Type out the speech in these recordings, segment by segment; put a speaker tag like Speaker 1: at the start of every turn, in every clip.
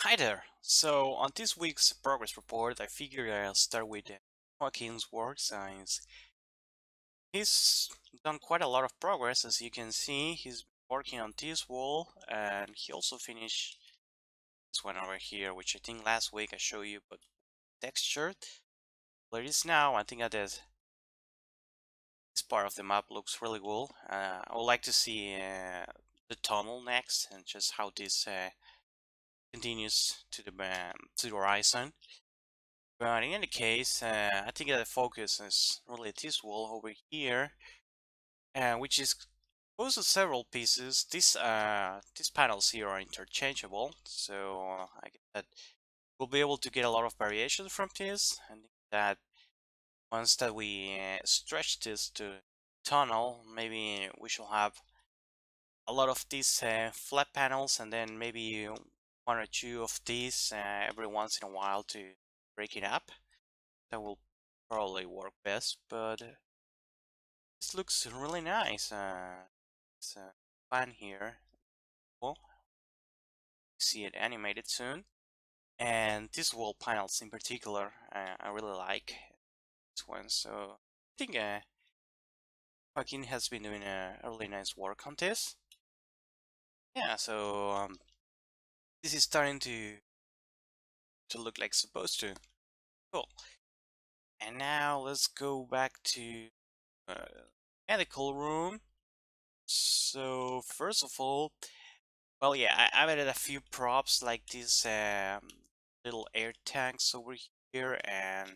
Speaker 1: Hi there. So on this week's progress report, I figured I'll start with Joaquin's work since he's done quite a lot of progress. As you can see, he's working on this wall, and he also finished this one over here, which I think last week I showed you, but textured. Where it is now, I think that this part of the map looks really cool. I would like to see the tunnel next, and just how this continues to the horizon. But in any case, I think that the focus is really this wall over here, which is composed of several pieces. These panels here are interchangeable, so I guess that we'll be able to get a lot of variation from this. And that once that we stretch this to tunnel, maybe we shall have a lot of these flat panels, and then maybe one or two of these every once in a while to break it up. That will probably work best, but this looks really nice. It's a plan here. We'll see it animated soon. And these wall panels in particular, I really like this one. So I think Joaquin has been doing a really nice work on this. Yeah, so this is starting to look like supposed to. Cool. And now let's go back to uh, medical room. So first of all, well, yeah, I've added a few props like these little air tanks over here, and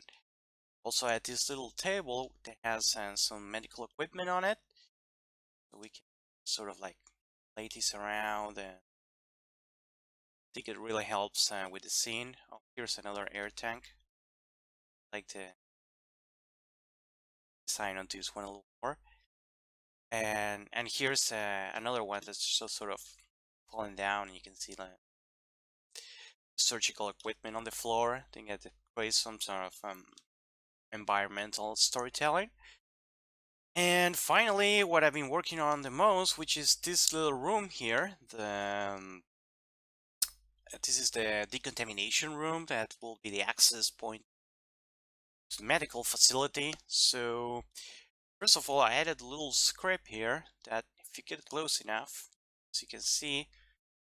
Speaker 1: also at this little table that has some medical equipment on it, so we can sort of like lay this around, and I think it really helps with the scene. Oh, here's another air tank. I like the design on this one a little more, and here's another one that's just sort of falling down, and you can see like surgical equipment on the floor. I think it creates some sort of environmental storytelling. And finally, what I've been working on the most, which is this little room here. This is the decontamination room that will be the access point to the medical facility. So first of all, I added a little script here that if you get close enough, as you can see,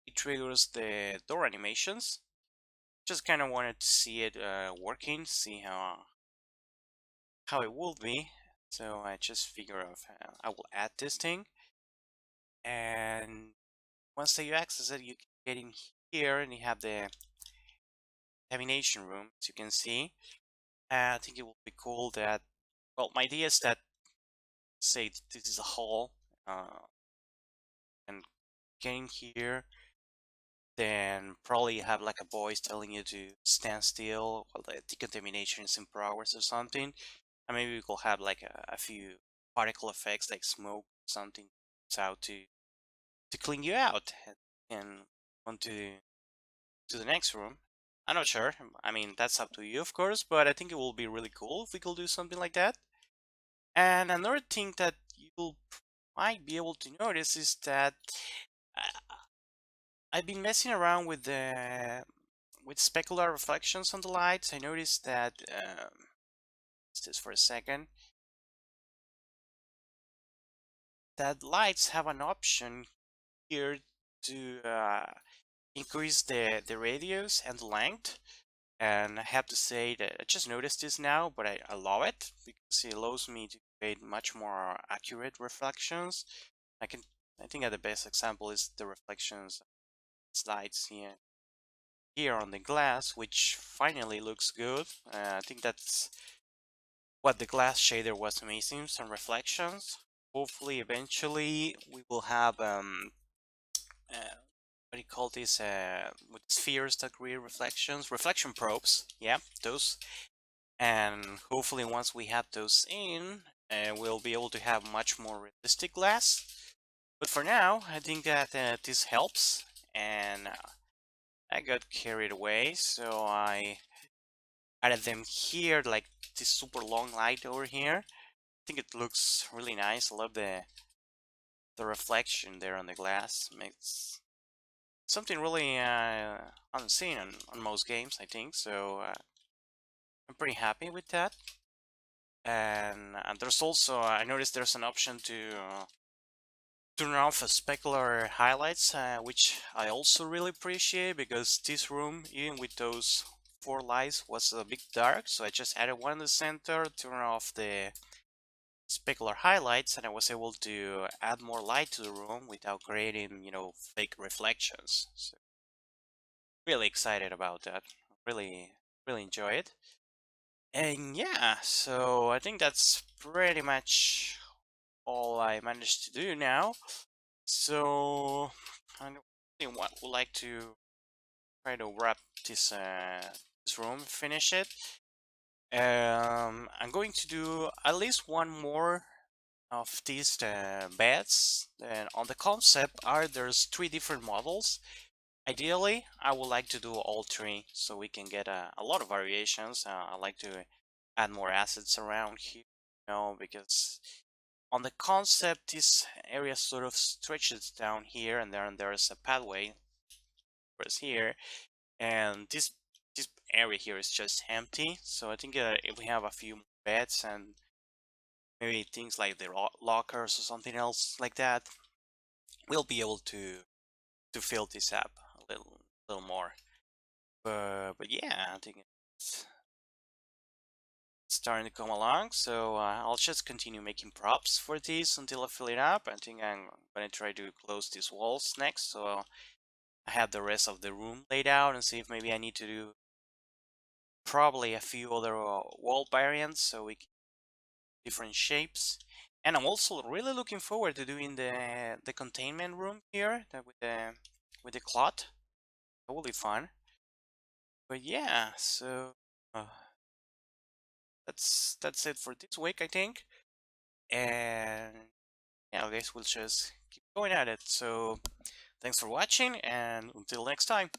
Speaker 1: it triggers the door animations. Just kind of wanted to see it working, see how it will be. So I just figure out I will add this thing, and once that you access it, you can get in here and you have the examination room, as you can see. I think it will be cool that, well, my idea is that, say this is a hall, and getting here, then probably have like a voice telling you to stand still while the decontamination is in progress or something. And maybe we could have like a few particle effects like smoke, something out to clean you out and on to the next room. I'm not sure. I mean, that's up to you, of course, but I think it will be really cool if we could do something like that. And another thing that you might be able to notice is that uh, I've been messing around with specular reflections on the lights. I noticed that let's this for a second, that lights have an option here to increase the radius and the length. And I have to say that I just noticed this now, but I love it because it allows me to create much more accurate reflections. I can I think that the best example is the reflections slides here on the glass, which finally looks good. I think that's what the glass shader was missing, some reflections. Hopefully, eventually, we will have what do you call this? With spheres that create reflections, reflection probes. Yeah, those. And hopefully, once we have those in, we'll be able to have much more realistic glass. But for now, I think that this helps, and I got carried away, so I added them here, like this super long light over here. I think it looks really nice. I love the reflection there on the glass. Makes something really unseen on most games, I think. So I'm pretty happy with that. And there's also, I noticed there's an option to turn off specular highlights, which I also really appreciate, because this room, even with those 4 lights, was a bit dark. So I just added one in the center, turn off the specular highlights, and I was able to add more light to the room without creating, fake reflections. So really excited about that. Really, really enjoy it. And yeah, so I think that's pretty much all I managed to do now. So I think what would like to try to wrap this room, finish it. I'm going to do at least one more of these beds. And on the concept art, there's 3 different models. Ideally, I would like to do all 3 so we can get a lot of variations. I like to add more assets around here, because on the concept, this area sort of stretches down here, and then there's a pathway, whereas here, and this area here is just empty. So I think if we have a few beds and maybe things like the lockers or something else like that, we'll be able to fill this up a little more. But yeah, I think it's starting to come along. So I'll just continue making props for this until I fill it up. I think I'm gonna try to close these walls next, so I have the rest of the room laid out, and see if maybe I need to do probably a few other wall variants so we can different shapes. And I'm also really looking forward to doing the containment room here with the cloth. That will be fun. But yeah, so that's it for this week, I think. And yeah, I guess we'll just keep going at it. So thanks for watching, and until next time.